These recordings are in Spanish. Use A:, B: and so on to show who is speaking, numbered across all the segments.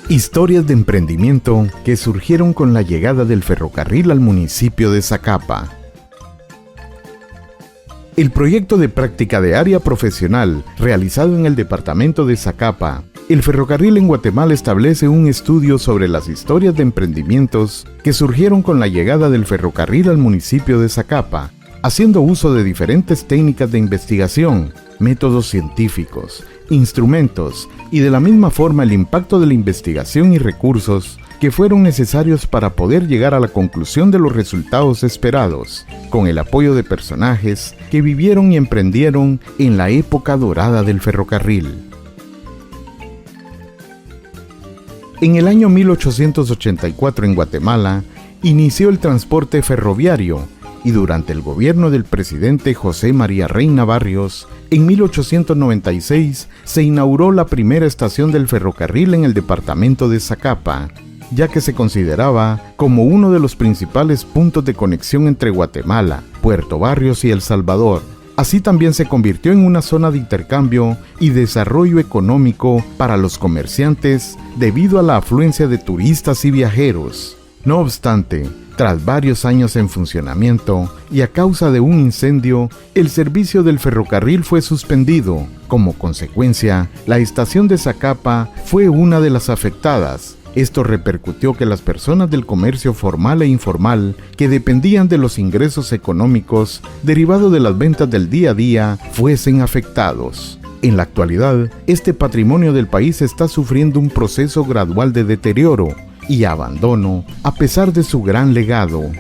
A: Historias de emprendimiento que surgieron con la llegada del ferrocarril al municipio de Zacapa. El proyecto de práctica de área profesional realizado en el departamento de Zacapa, el ferrocarril en Guatemala establece un estudio sobre las historias de emprendimientos que surgieron con la llegada del ferrocarril al municipio de Zacapa, haciendo uso de diferentes técnicas de investigación, métodos científicos, instrumentos y de la misma forma el impacto de la investigación y recursos que fueron necesarios para poder llegar a la conclusión de los resultados esperados, con el apoyo de personajes que vivieron y emprendieron en la época dorada del ferrocarril. En el año 1884 en Guatemala inició el transporte ferroviario y durante el gobierno del presidente José María Reina Barrios, en 1896 se inauguró la primera estación del ferrocarril en el departamento de Zacapa, ya que se consideraba como uno de los principales puntos de conexión entre Guatemala, Puerto Barrios y El Salvador. Así también se convirtió en una zona de intercambio y desarrollo económico para los comerciantes debido a la afluencia de turistas y viajeros. No obstante, tras varios años en funcionamiento y a causa de un incendio, el servicio del ferrocarril fue suspendido. Como consecuencia, la estación de Zacapa fue una de las afectadas. Esto repercutió que las personas del comercio formal e informal, que dependían de los ingresos económicos derivados de las ventas del día a día, fuesen afectados. En la actualidad, este patrimonio del país está sufriendo un proceso gradual de deterioro y abandono a pesar de su gran legado.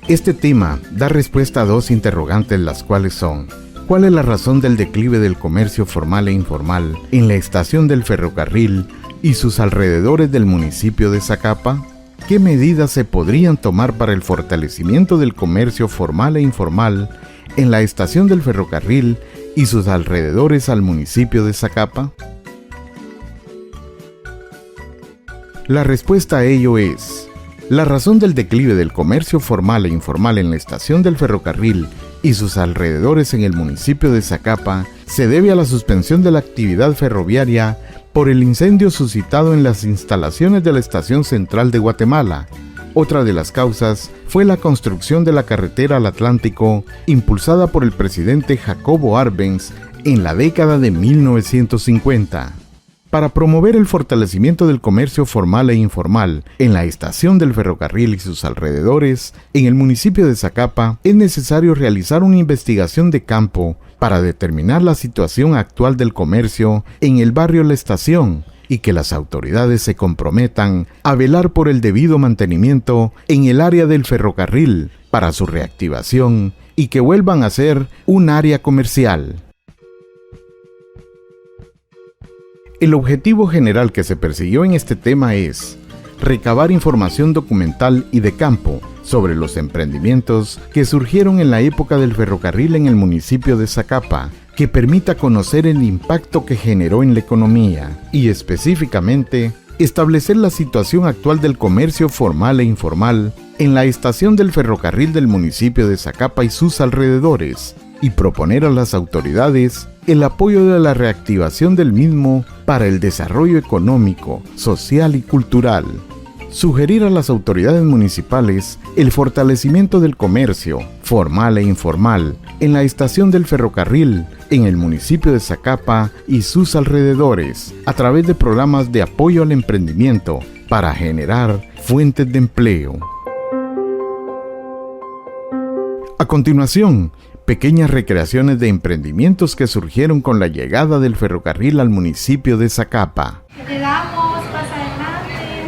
A: Este tema da respuesta a dos interrogantes, las cuales son: ¿cuál es la razón del declive del comercio formal e informal en la estación del ferrocarril y sus alrededores del municipio de Zacapa? ¿Qué medidas se podrían tomar para el fortalecimiento del comercio formal e informal en la estación del ferrocarril y sus alrededores al municipio de Zacapa? La respuesta a ello es: la razón del declive del comercio formal e informal en la estación del ferrocarril y sus alrededores en el municipio de Zacapa se debe a la suspensión de la actividad ferroviaria por el incendio suscitado en las instalaciones de la Estación Central de Guatemala. Otra de las causas fue la construcción de la carretera al Atlántico, impulsada por el presidente Jacobo Arbenz en la década de 1950. Para promover el fortalecimiento del comercio formal e informal en la estación del ferrocarril y sus alrededores, en el municipio de Zacapa, es necesario realizar una investigación de campo para determinar la situación actual del comercio en el barrio La Estación y que las autoridades se comprometan a velar por el debido mantenimiento en el área del ferrocarril para su reactivación y que vuelvan a ser un área comercial. El objetivo general que se persiguió en este tema es recabar información documental y de campo sobre los emprendimientos que surgieron en la época del ferrocarril en el municipio de Zacapa, que permita conocer el impacto que generó en la economía y específicamente establecer la situación actual del comercio formal e informal en la estación del ferrocarril del municipio de Zacapa y sus alrededores, y proponer a las autoridades el apoyo de la reactivación del mismo para el desarrollo económico, social y cultural. Sugerir a las autoridades municipales el fortalecimiento del comercio, formal e informal, en la estación del ferrocarril, en el municipio de Zacapa y sus alrededores, a través de programas de apoyo al emprendimiento para generar fuentes de empleo. A continuación, pequeñas recreaciones de emprendimientos que surgieron con la llegada del ferrocarril al municipio de Zacapa.
B: Le damos, pasa adelante,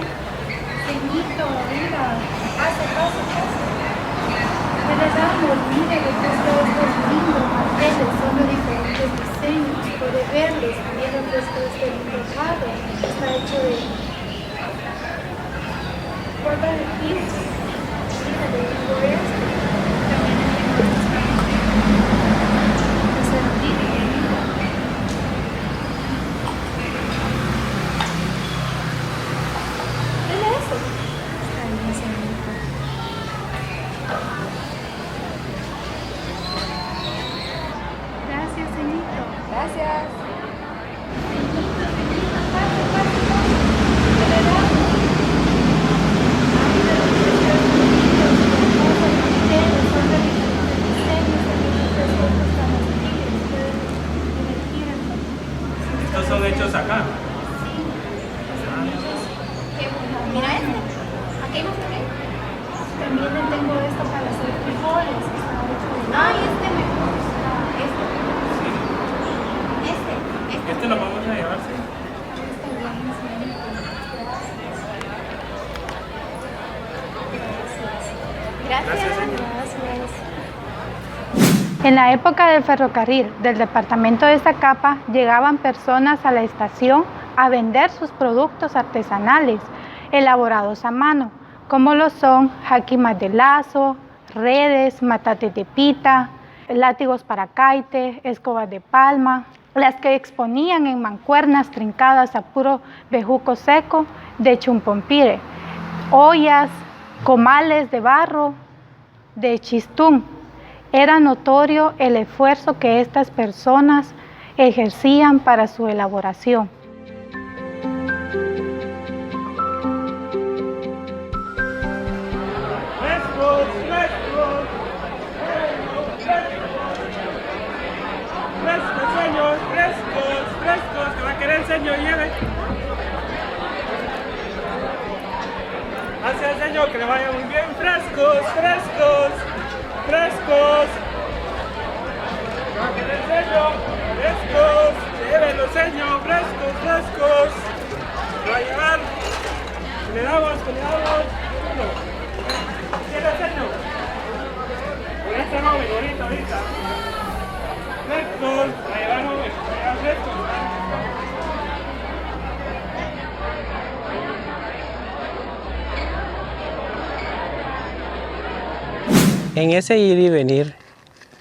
B: ceñito, arriba, pase. Le damos, mire lo que es estos lindos papeles, son de diferentes diseños, puede verlos, también lo que es este rosado, está hecho de forma de piso, mira, de esto, también hay todo esto para hacer frijoles. Ay, este me gusta.
C: Este lo vamos a llevar, sí.
B: Gracias.
D: En la época del ferrocarril del departamento de Zacapa llegaban personas a la estación a vender sus productos artesanales elaborados a mano, como lo son jaquimas de lazo, redes, matates de pita, látigos para caite, escobas de palma, las que exponían en mancuernas trincadas a puro bejuco seco de chumpompire, ollas, comales de barro, de chistún. Era notorio el esfuerzo que estas personas ejercían para su elaboración.
C: ¡Frescos, señor! ¡Frescos! ¿Qué va a querer, señor? Lleve. Gracias, señor, que le vaya muy bien. ¡Frescos! ¿Qué va a querer, señor? ¡Frescos! Llévelo, señor. ¡Frescos! ¿Lo va a llevar? ¿Qué le damos? ¿Quiere, señor? Por este joven, ahorita. Frescos, a llevar, joven, a llevar frescos.
E: En ese ir y venir,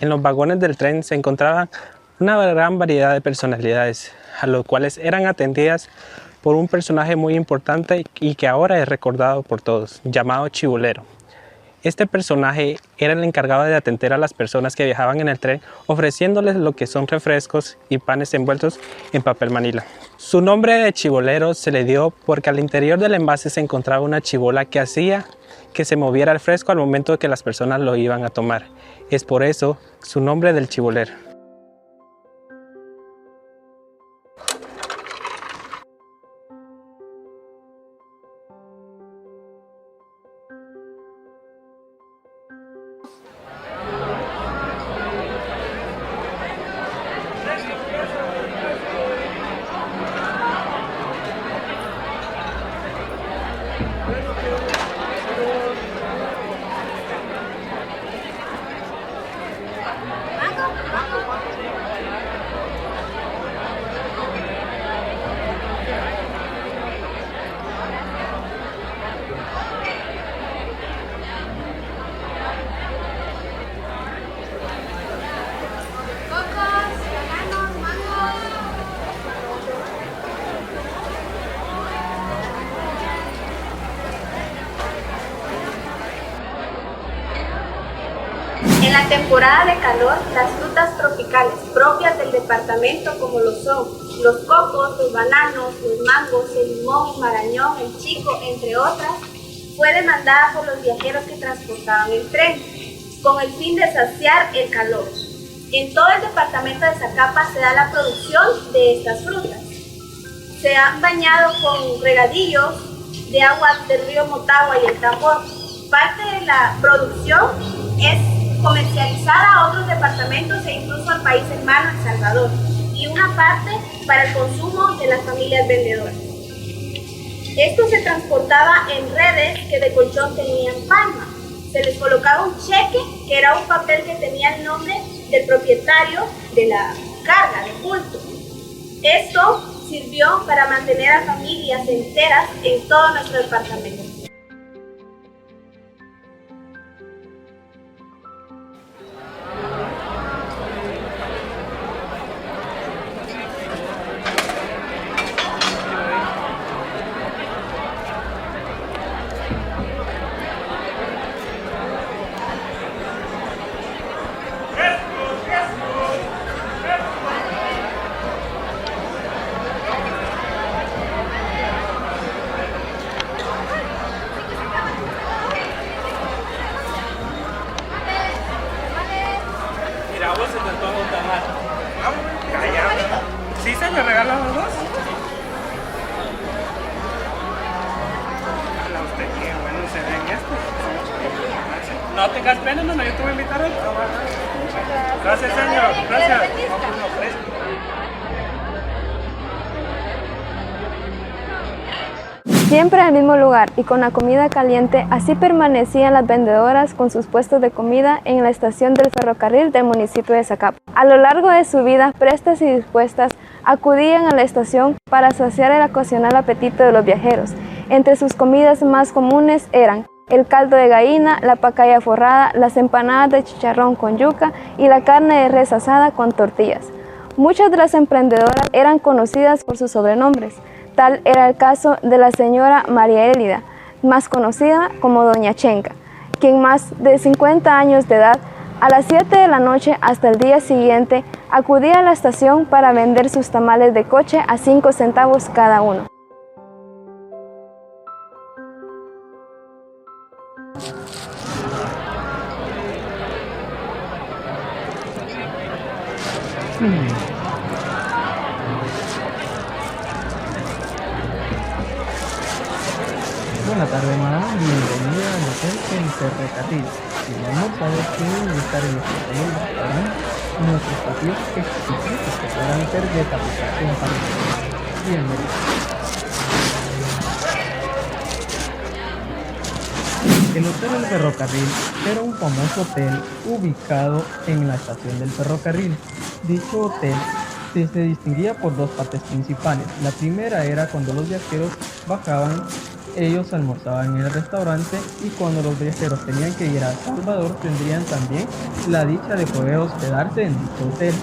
E: en los vagones del tren se encontraban una gran variedad de personalidades, a los cuales eran atendidas por un personaje muy importante y que ahora es recordado por todos, llamado Chibolero. Este personaje era el encargado de atender a las personas que viajaban en el tren, ofreciéndoles lo que son refrescos y panes envueltos en papel manila. Su nombre de Chibolero se le dio porque al interior del envase se encontraba una chibola que hacía que se moviera el fresco al momento de que las personas lo iban a tomar. Es por eso su nombre del Chibolero.
F: En la temporada de calor, las frutas tropicales propias del departamento, como lo son los cocos, los bananos, los mangos, el limón, el marañón, el chico, entre otras, fue demandada por los viajeros que transportaban el tren, con el fin de saciar el calor. En todo el departamento de Zacapa se da la producción de estas frutas. Se han bañado con regadillos de agua del río Motagua y el Tambor. Parte de la producción es comercializada a otros departamentos e incluso al país hermano, El Salvador, y una parte para el consumo de las familias vendedoras. Esto se transportaba en redes que de colchón tenían palma. Se les colocaba un cheque, que era un papel que tenía el nombre del propietario de la carga, de bulto. Esto sirvió para mantener a familias enteras en todo nuestro departamento.
C: ¿Sí se me regalan los dos? Hola, usted qué bueno se ven estos. Gracias. No tengas pena, no, yo te voy a invitar hoy. Gracias, señor. Gracias.
G: Siempre al mismo lugar y con la comida caliente, así permanecían las vendedoras con sus puestos de comida en la estación del ferrocarril del municipio de Zacapa. A lo largo de su vida, prestas y dispuestas, acudían a la estación para saciar el ocasional apetito de los viajeros. Entre sus comidas más comunes eran el caldo de gallina, la pacaya forrada, las empanadas de chicharrón con yuca y la carne de res asada con tortillas. Muchas de las emprendedoras eran conocidas por sus sobrenombres. Tal era el caso de la señora María Elida, más conocida como Doña Chenca, quien más de 50 años de edad, a las 7 de la noche hasta el día siguiente, acudía a la estación para vender sus tamales de coche a 5 centavos cada uno.
H: Buenas tardes, madame. Bienvenida al hotel El Ferrocarril. Si no almorzado, pueden estar en nuestro salón de restaurante y nuestros patios exquisitos que podrán ser de tapización para ustedes. Bienvenidos. El Hotel El Ferrocarril era un famoso hotel ubicado en la estación del ferrocarril. Dicho hotel se distinguía por dos partes principales. La primera era cuando los viajeros bajaban, ellos almorzaban en el restaurante, y cuando los viajeros tenían que ir a Salvador tendrían también la dicha de poder hospedarse en dicho hotel.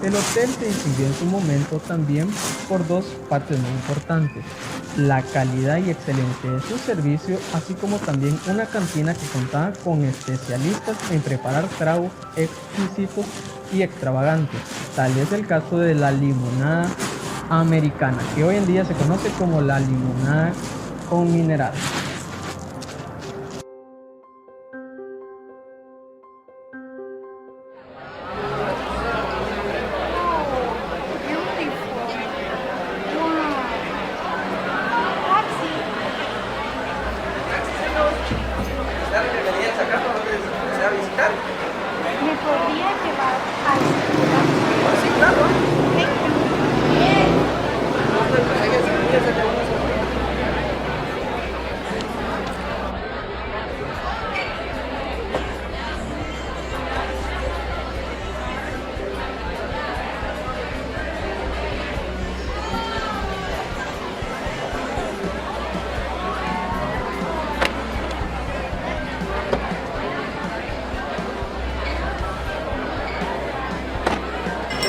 H: El hotel se distinguió en su momento también por dos partes muy importantes: la calidad y excelencia de su servicio, así como también una cantina que contaba con especialistas en preparar tragos exquisitos y extravagantes. Tal es el caso de la limonada americana, que hoy en día se conoce como la limonada con mineral.
B: ¿Me podría llevar al restaurante? Sí, claro.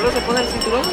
H: ¿Solo se pone el cinturón?
B: Ok.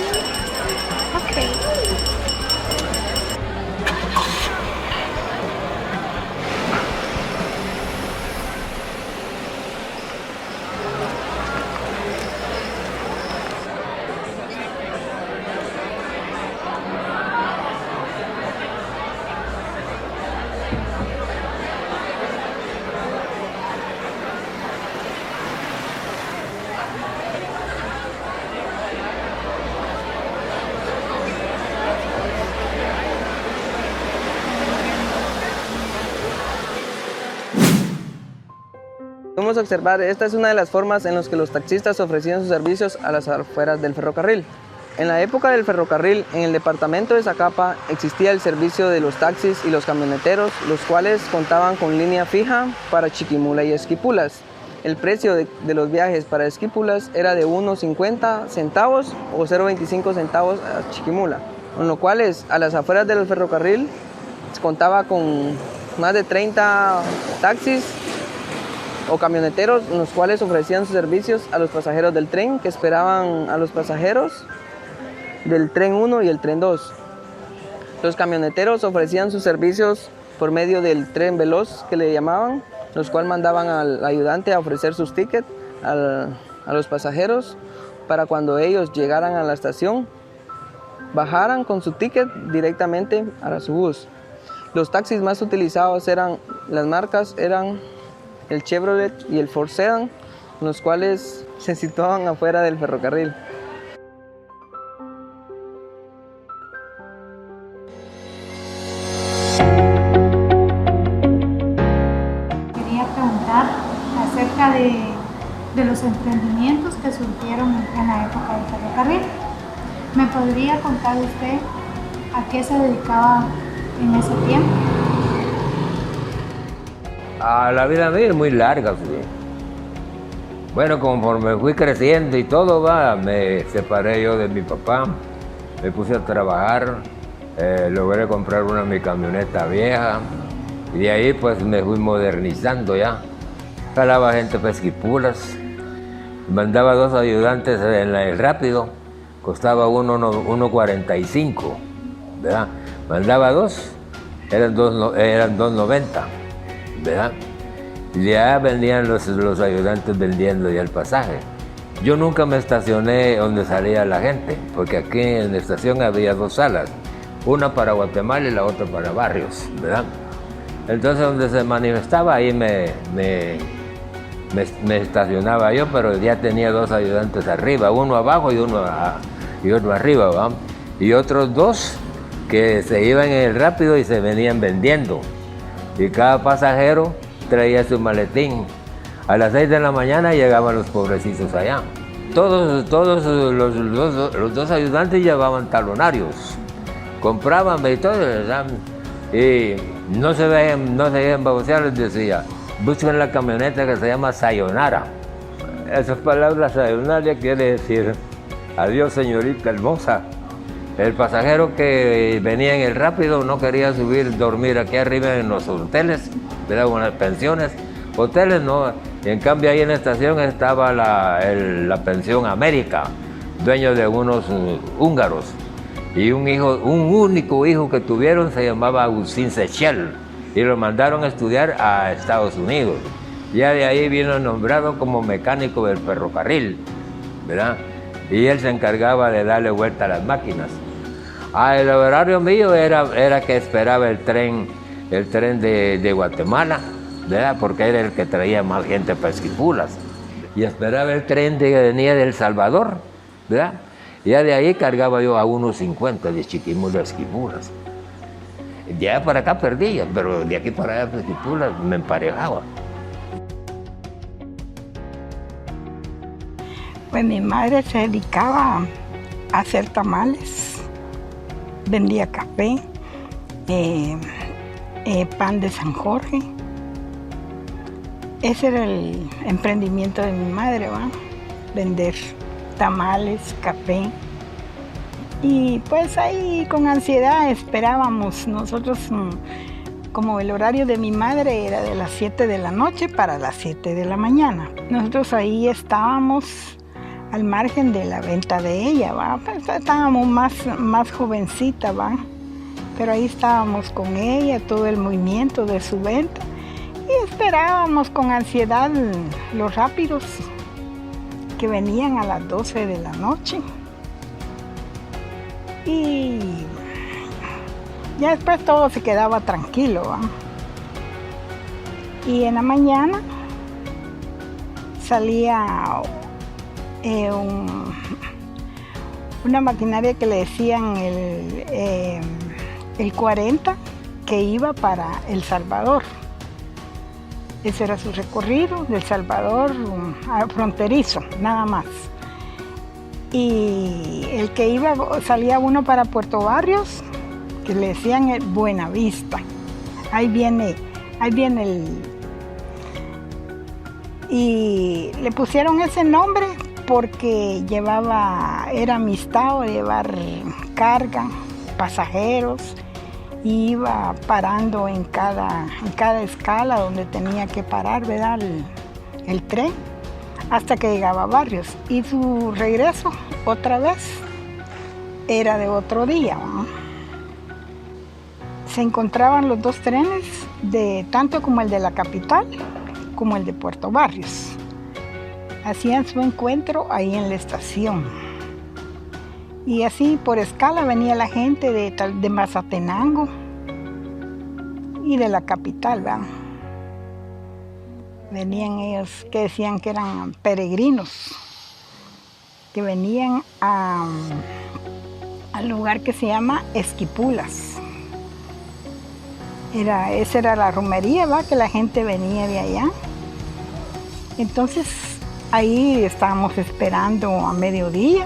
I: Podemos observar, esta es una de las formas en las que los taxistas ofrecían sus servicios a las afueras del ferrocarril. En la época del ferrocarril, en el departamento de Zacapa existía el servicio de los taxis y los camioneteros, los cuales contaban con línea fija para Chiquimula y Esquipulas. El precio de los viajes para Esquipulas era de 1.50 centavos o 0.25 centavos a Chiquimula, con lo cual a las afueras del ferrocarril se contaba con más de 30 taxis o camioneteros, los cuales ofrecían sus servicios a los pasajeros del tren que esperaban a los pasajeros del tren 1 y el tren 2. Los camioneteros ofrecían sus servicios por medio del tren veloz, que le llamaban, los cuales mandaban al ayudante a ofrecer sus tickets a los pasajeros para cuando ellos llegaran a la estación, bajaran con su ticket directamente a su bus. Los taxis más utilizados las marcas eran el Chevrolet y el Ford Sedan, los cuales se situaban afuera del ferrocarril.
B: Quería preguntar
D: acerca de los emprendimientos que surgieron en la época del ferrocarril. ¿Me podría contar usted a qué se dedicaba en ese tiempo?
J: La vida mía es muy larga, sí. Bueno, conforme fui creciendo y todo, me separé yo de mi papá, me puse a trabajar, logré comprar mi camioneta vieja y de ahí pues me fui modernizando ya. Jalaba gente pesquipulas, mandaba 2 ayudantes en el rápido, costaba 1.45, ¿verdad? Mandaba 2, eran 2.90, ¿verdad? Y ya venían los ayudantes vendiendo ya el pasaje. Yo nunca me estacioné donde salía la gente, porque aquí en la estación había 2 salas, una para Guatemala y la otra para Barrios, ¿verdad? Entonces donde se manifestaba ahí me estacionaba yo, pero ya tenía 2 ayudantes arriba, uno abajo y otro arriba, ¿va? Y otros 2 que se iban en el rápido y se venían vendiendo. Y cada pasajero traía su maletín. A las 6 de la mañana llegaban los pobrecitos allá. Todos los 2 ayudantes llevaban talonarios. Compraban y todo, ¿verdad? Y no se dejen babosear, les decía, busquen la camioneta que se llama Sayonara. Esas palabras, Sayonara, quiere decir adiós, señorita hermosa. El pasajero que venía en el rápido no quería dormir aquí arriba en los hoteles, ¿verdad? Con las pensiones. Hoteles no, y en cambio ahí en la estación estaba la pensión América, dueño de unos húngaros. Y un único hijo que tuvieron se llamaba Agustín Sechel y lo mandaron a estudiar a Estados Unidos. Ya de ahí vino nombrado como mecánico del ferrocarril, ¿verdad? Y él se encargaba de darle vuelta a las máquinas. El horario mío era que esperaba el tren de Guatemala, ¿verdad? Porque era el que traía más gente para Esquipulas. Y esperaba el tren que venía de El Salvador, ¿verdad? Y ya de ahí cargaba yo a 1.50 de Chiquimula a Esquipulas. De allá para acá perdía, pero de aquí para allá a Esquipulas me emparejaba.
K: Pues mi madre se dedicaba a hacer tamales, vendía café, pan de San Jorge. Ese era el emprendimiento de mi madre, ¿va? Vender tamales, café. Y pues ahí con ansiedad esperábamos nosotros, como el horario de mi madre era de las 7 de la noche para las 7 de la mañana. Nosotros ahí estábamos al margen de la venta de ella, ¿va? Pues estábamos más jovencita, ¿va? Pero ahí estábamos con ella, todo el movimiento de su venta, y esperábamos con ansiedad los rápidos que venían a las 12 de la noche. Y ya después todo se quedaba tranquilo, ¿va? Y en la mañana salía una maquinaria que le decían el 40, que iba para El Salvador. Ese era su recorrido, del Salvador a fronterizo, nada más. Y el que iba, salía uno para Puerto Barrios, que le decían el Buenavista. Ahí viene y le pusieron ese nombre porque era amistad llevar carga, pasajeros, y iba parando en cada escala donde tenía que parar, ¿verdad? El tren, hasta que llegaba a Barrios. Y su regreso, otra vez, era de otro día, ¿no? Se encontraban los 2 trenes, tanto como el de la capital, como el de Puerto Barrios. Hacían su encuentro ahí en la estación. Y así por escala venía la gente de Mazatenango y de la capital, ¿verdad? Venían ellos que decían que eran peregrinos, que venían al lugar que se llama Esquipulas. Esa era la romería, ¿verdad? Que la gente venía de allá. Entonces ahí estábamos esperando a mediodía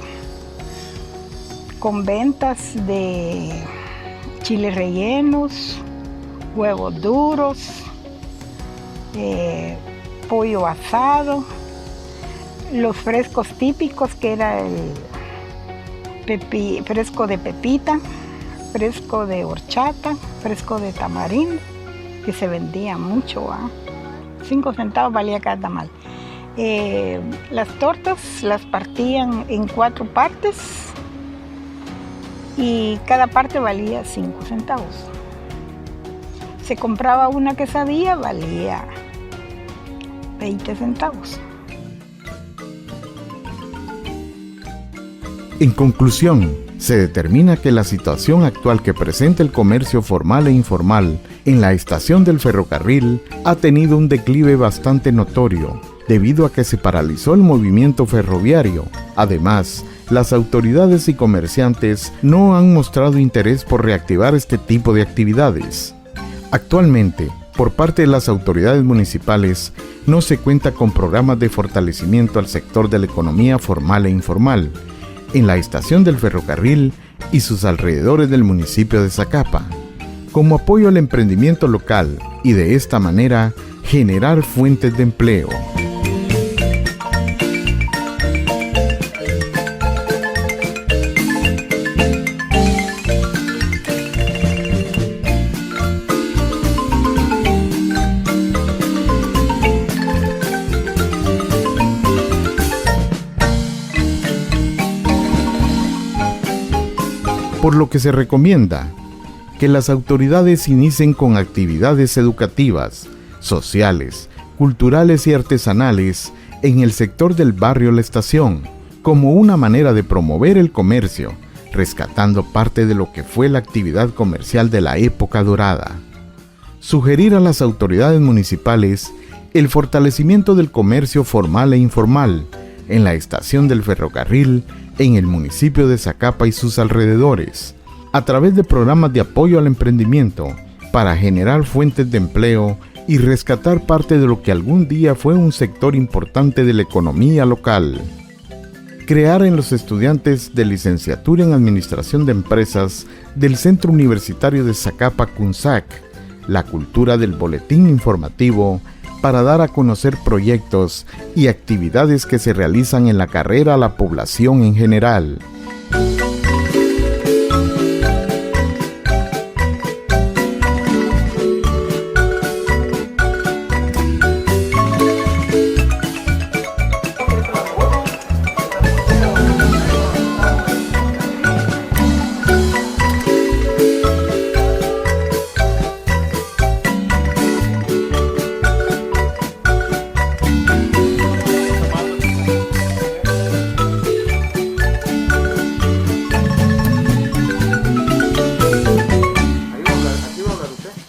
K: con ventas de chiles rellenos, huevos duros, pollo asado, los frescos típicos que era el fresco de pepita, fresco de horchata, fresco de tamarindo, que se vendía mucho, 5 centavos valía cada tamal. Las tortas las partían en 4 partes y cada parte valía 5 centavos. Se compraba una quesadilla, valía 20 centavos.
A: En conclusión, se determina que la situación actual que presenta el comercio formal e informal en la estación del ferrocarril ha tenido un declive bastante notorio, debido a que se paralizó el movimiento ferroviario. Además, las autoridades y comerciantes no han mostrado interés por reactivar este tipo de actividades. Actualmente, por parte de las autoridades municipales, no se cuenta con programas de fortalecimiento al sector de la economía formal e informal en la estación del ferrocarril y sus alrededores del municipio de Zacapa, como apoyo al emprendimiento local y de esta manera generar fuentes de empleo. Por lo que se recomienda que las autoridades inicien con actividades educativas, sociales, culturales y artesanales en el sector del barrio La Estación, como una manera de promover el comercio, rescatando parte de lo que fue la actividad comercial de la época dorada. Sugerir a las autoridades municipales el fortalecimiento del comercio formal e informal en la estación del ferrocarril en el municipio de Zacapa y sus alrededores, a través de programas de apoyo al emprendimiento para generar fuentes de empleo y rescatar parte de lo que algún día fue un sector importante de la economía local. Crear en los estudiantes de licenciatura en Administración de Empresas del Centro Universitario de Zacapa CUNSAC la cultura del boletín informativo para dar a conocer proyectos y actividades que se realizan en la carrera a la población en general.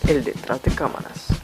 I: El detrás de cámaras.